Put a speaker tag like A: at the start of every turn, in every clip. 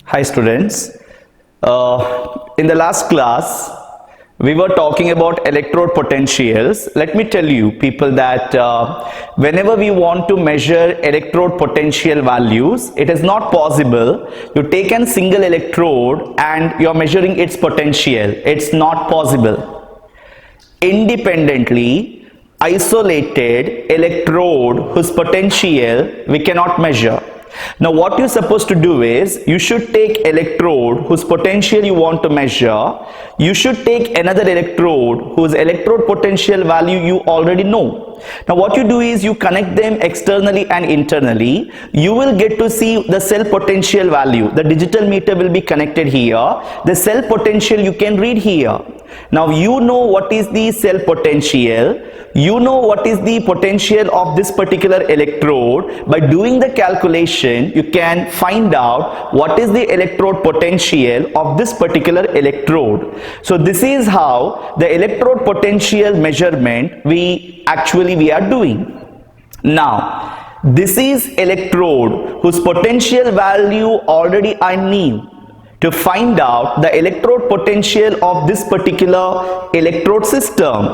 A: Hi students. In the last class, we were talking about electrode potentials. Let me tell you people that whenever we want to measure electrode potential values, it is not possible. You take a single electrode and you are measuring its potential. It's not possible. Independently, isolated electrode whose potential we cannot measure. Now what you're supposed to do is, you should take electrode whose potential you want to measure. You should take another electrode whose electrode potential value you already know. Now what you do is, you connect them externally and internally. You will get to see the cell potential value. The digital meter will be connected here. The cell potential you can read here. Now you know what is the cell potential. You know what is the potential of this particular electrode. By doing the calculation, you can find out what is the electrode potential of this particular electrode. So this is how the electrode potential measurement we are doing. Now this is electrode whose potential value already I knew. To find out the electrode potential of this particular electrode system,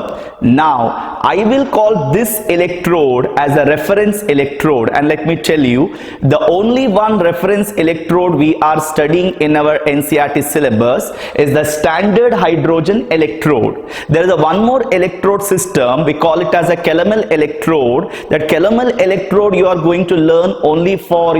A: now I will call this electrode as a reference electrode, and let me tell you, the only one reference electrode we are studying in our NCERT syllabus is the standard hydrogen electrode. There is a one more electrode system, we call it as a calomel electrode. That calomel electrode you are going to learn only for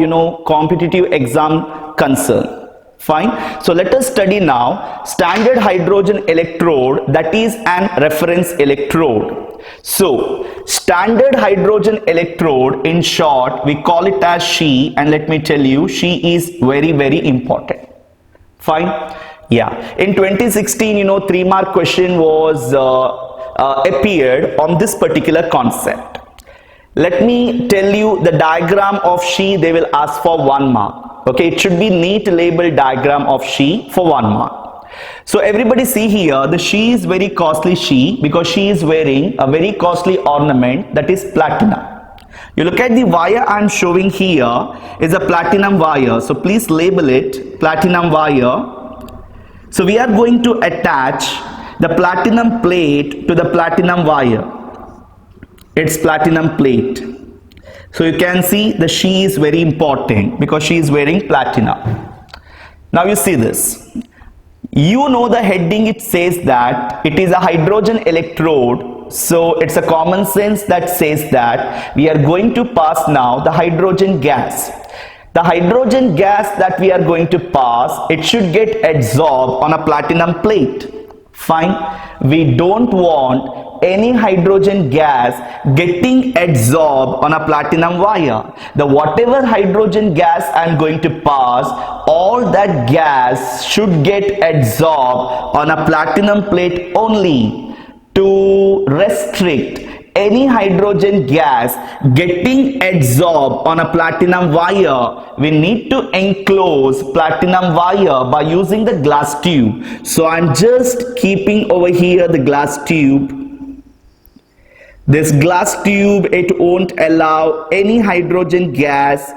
A: competitive exam concern. Fine. So let us study now standard hydrogen electrode, that is an reference electrode. So standard hydrogen electrode, in short we call it as SHE, and let me tell you, SHE is very important. Fine. Yeah. In 2016, 3-mark question was appeared on this particular concept. Let me tell you the diagram of SHE. They will ask for 1 mark. Okay, it should be neat label diagram of SHE for 1 mark. So everybody see here, the SHE is very costly SHE because she is wearing a very costly ornament, that is platinum. You look at the wire I am showing here is a platinum wire. So please label it platinum wire. So we are going to attach the platinum plate to the platinum wire. It's platinum plate. So you can see the SHE is very important because she is wearing platinum. Now you see this. You know the heading, it says that it is a hydrogen electrode. So it's a common sense that says that we are going to pass now the hydrogen gas. The hydrogen gas that we are going to pass, it should get absorbed on a platinum plate. Fine. We don't want any hydrogen gas getting absorbed on a platinum wire. The whatever hydrogen gas I am going to pass, all that gas should get absorbed on a platinum plate only. To restrict any hydrogen gas getting absorbed on a platinum wire, we need to enclose platinum wire by using the glass tube. So I'm just keeping over here the glass tube. This glass tube, it won't allow any hydrogen gas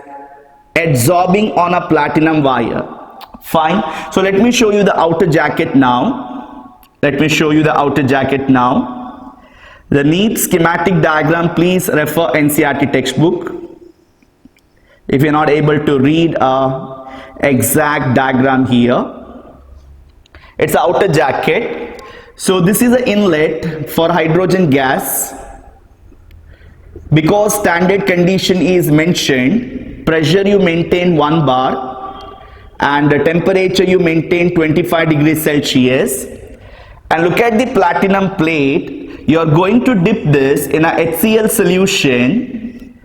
A: absorbing on a platinum wire. Fine. So let me show you the outer jacket now. Let me show you the outer jacket now. The neat schematic diagram, please refer NCERT textbook. If you're not able to read exact diagram here. It's the outer jacket. So this is the inlet for hydrogen gas. Because standard condition is mentioned, pressure you maintain 1 bar and the temperature you maintain 25 degrees Celsius. And look at the platinum plate. You are going to dip this in a HCl solution.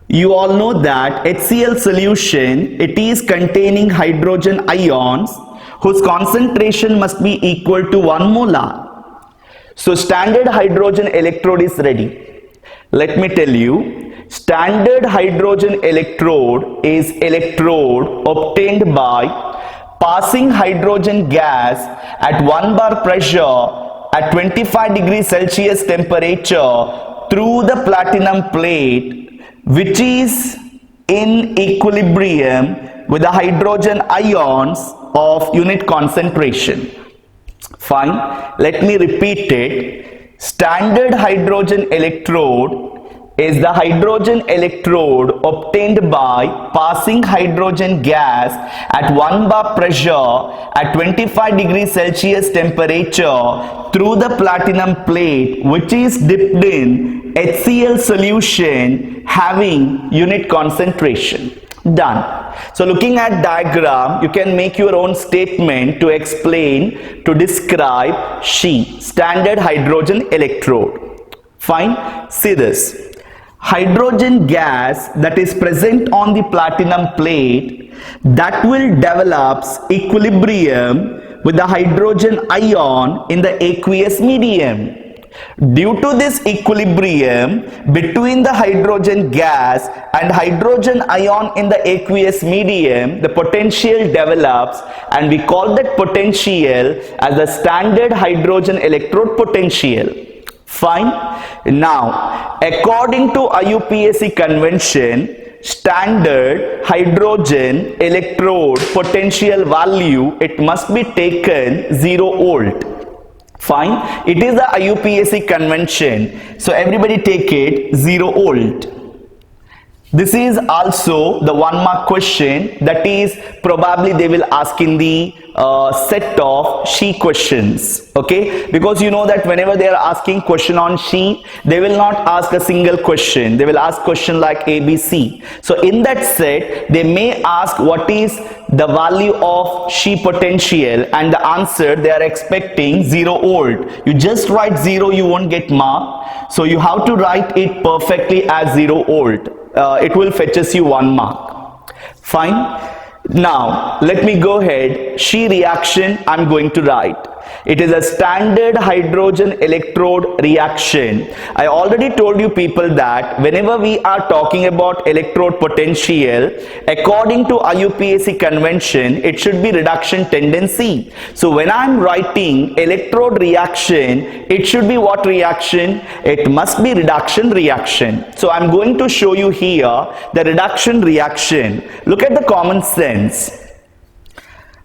A: You all know that HCl solution, it is containing hydrogen ions whose concentration must be equal to 1 molar. So standard hydrogen electrode is ready. Let me tell you, standard hydrogen electrode is electrode obtained by passing hydrogen gas at 1 bar pressure at 25 degrees Celsius temperature through the platinum plate, which is in equilibrium with the hydrogen ions of unit concentration. Fine, let me repeat it. Standard hydrogen electrode is the hydrogen electrode obtained by passing hydrogen gas at 1 bar pressure at 25 degrees Celsius temperature through the platinum plate, which is dipped in HCl solution having unit concentration. Done. So looking at diagram, you can make your own statement to explain, to describe She, standard hydrogen electrode. Fine. See this. Hydrogen gas that is present on the platinum plate, that will develop equilibrium with the hydrogen ion in the aqueous medium. Due to this equilibrium between the hydrogen gas and hydrogen ion in the aqueous medium, the potential develops, and we call that potential as the standard hydrogen electrode potential. Fine. Now, according to IUPAC convention, standard hydrogen electrode potential value, it must be taken 0 volt. Fine. It is the IUPAC convention. So everybody take it 0 volt. This is also the 1 mark question, that is probably they will ask in the set of She questions. Okay, because you know that whenever they are asking question on She, they will not ask a single question. They will ask question like ABC. So in that set, they may ask what is the value of She potential, and the answer they are expecting 0 volt. You just write 0, you won't get mark. So you have to write it perfectly as 0 volt. It will fetches you 1 mark. Fine. Now let me go ahead. She reaction I'm going to write. It is a standard hydrogen electrode reaction. I already told you people that whenever we are talking about electrode potential, according to IUPAC convention, it should be reduction tendency. So when I am writing electrode reaction, it should be what reaction? It must be reduction reaction. So I am going to show you here the reduction reaction. Look at the common sense.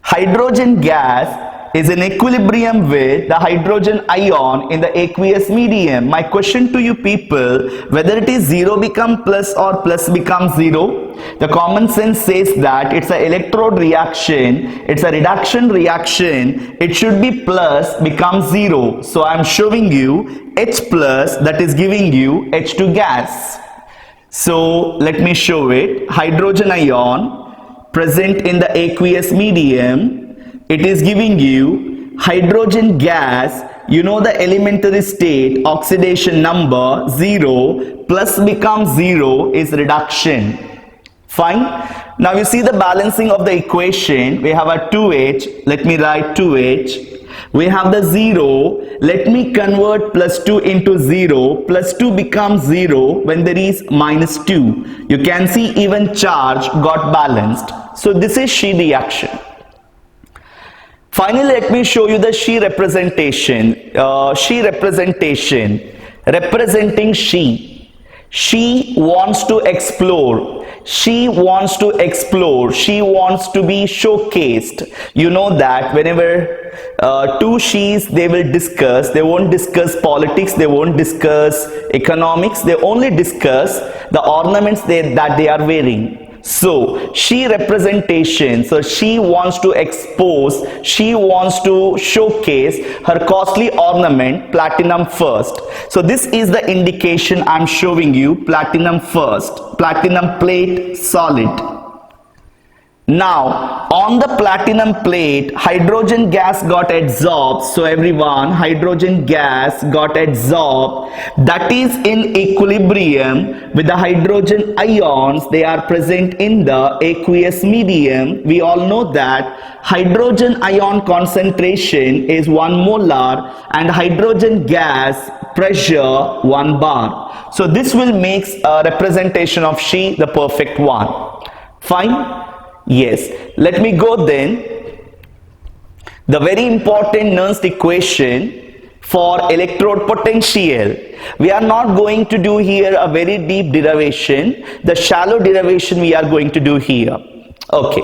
A: Hydrogen gas is in equilibrium with the hydrogen ion in the aqueous medium. My question to you people, whether it is 0 become plus or plus become 0, the common sense says that it's an electrode reaction, it's a reduction reaction, it should be plus become 0. So I am showing you H plus, that is giving you H2 gas. So let me show it. Hydrogen ion present in the aqueous medium, it is giving you hydrogen gas. You know the elementary state oxidation number 0, plus becomes 0 is reduction. Fine. Now you see the balancing of the equation. We have a 2H. Let me write 2H. We have the 0. Let me convert plus 2 into 0. Plus 2 becomes 0 when there is minus 2. You can see even charge got balanced. So this is She reaction. Finally, let me show you the She representation. She representation representing She. She wants to explore. She wants to explore. She wants to be showcased. You know that whenever two She's, they will discuss. They won't discuss politics. They won't discuss economics. They only discuss the ornaments that they are wearing. So She representation, so she wants to expose, she wants to showcase her costly ornament, platinum first. So this is the indication I'm showing you, platinum first, platinum plate solid. Now on the platinum plate, hydrogen gas got adsorbed. So everyone, hydrogen gas got adsorbed, that is in equilibrium with the hydrogen ions. They are present in the aqueous medium. We all know that hydrogen ion concentration is 1 molar and hydrogen gas pressure 1 bar. So this will make a representation of She the perfect one. Fine. Yes, let me go then. The very important Nernst equation for electrode potential. We are not going to do here a very deep derivation. The shallow derivation we are going to do here. Okay.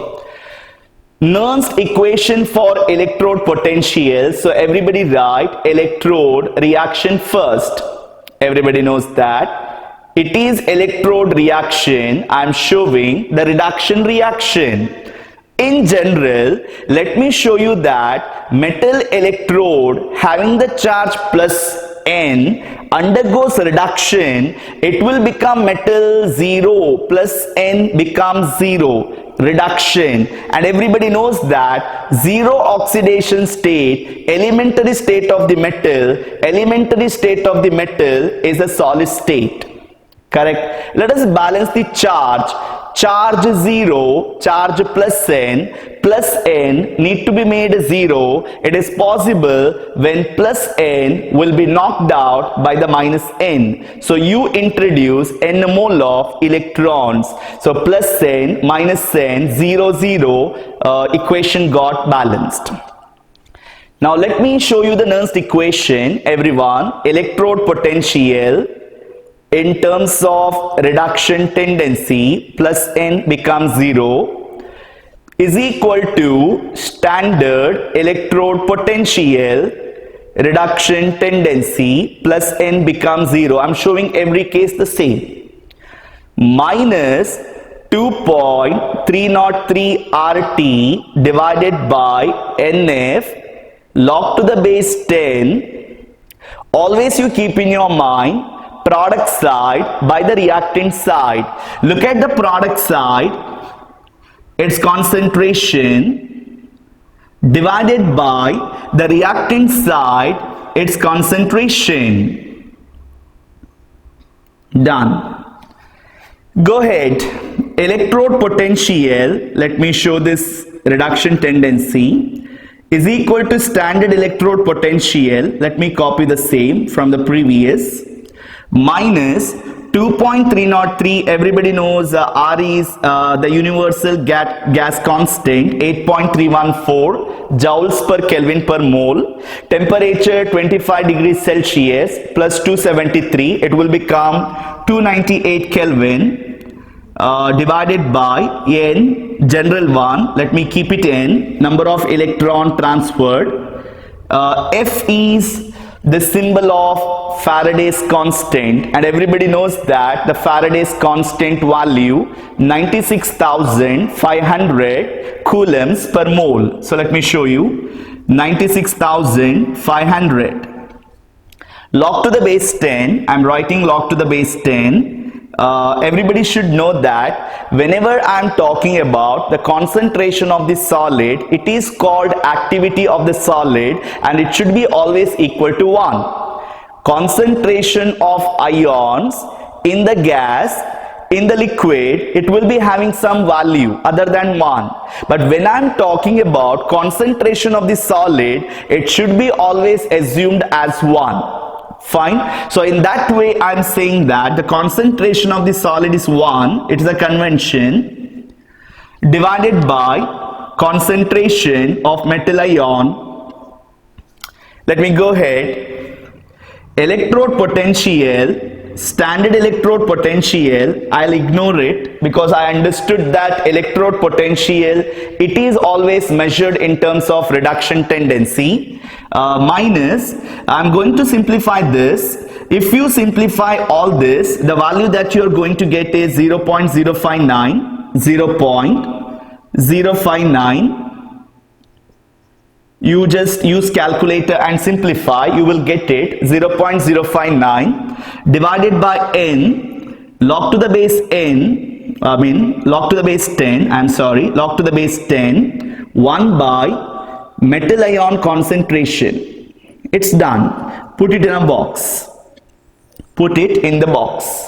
A: Nernst equation for electrode potential. So everybody write electrode reaction first. Everybody knows that. It is electrode reaction. I am showing the reduction reaction. In general, let me show you that metal electrode having the charge plus N undergoes reduction. It will become metal 0 plus N becomes 0. Reduction, and everybody knows that zero oxidation state, elementary state of the metal is a solid state. Correct. Let us balance the charge. Charge 0, charge plus n need to be made 0. It is possible when plus n will be knocked out by the minus n. So you introduce n mole of electrons. So plus n, minus n, 0, 0, equation got balanced. Now let me show you the Nernst equation, everyone. Electrode potential in terms of reduction tendency, plus n becomes 0, is equal to standard electrode potential reduction tendency plus n becomes 0. I'm showing every case the same. Minus 2.303 RT divided by NF log to the base 10. Always you keep in your mind product side by the reactant side. Look at the product side, its concentration divided by the reactant side, its concentration. Done. Go ahead. Electrode potential, let me show this reduction tendency, is equal to standard electrode potential. Let me copy the same from the previous. Minus 2.303, everybody knows R is the universal gas constant, 8.314 joules per Kelvin per mole. Temperature 25 degrees Celsius plus 273, it will become 298 Kelvin divided by N, general one, let me keep it N, number of electron transferred. F is the symbol of Faraday's constant, and everybody knows that the Faraday's constant value 96,500 coulombs per mole. So let me show you 96,500. Log to the base 10, I'm writing log to the base 10. Everybody should know that whenever I am talking about the concentration of the solid, it is called activity of the solid, and it should be always equal to 1. Concentration of ions in the gas, in the liquid, it will be having some value other than 1. But when I am talking about concentration of the solid, it should be always assumed as 1. Fine. So in that way I am saying that the concentration of the solid is 1. It is a convention divided by concentration of metal ion. Let me go ahead. Electrode potential, standard electrode potential, I'll ignore it because I understood that electrode potential, it is always measured in terms of reduction tendency. Minus, I'm going to simplify this. If you simplify all this, the value that you are going to get is 0.059, 0.059. You just use calculator and simplify, you will get it 0.059 divided by n, log to the base n, log to the base 10, log to the base 10, 1 by metal ion concentration. It's done. Put it in a box. Put it in the box.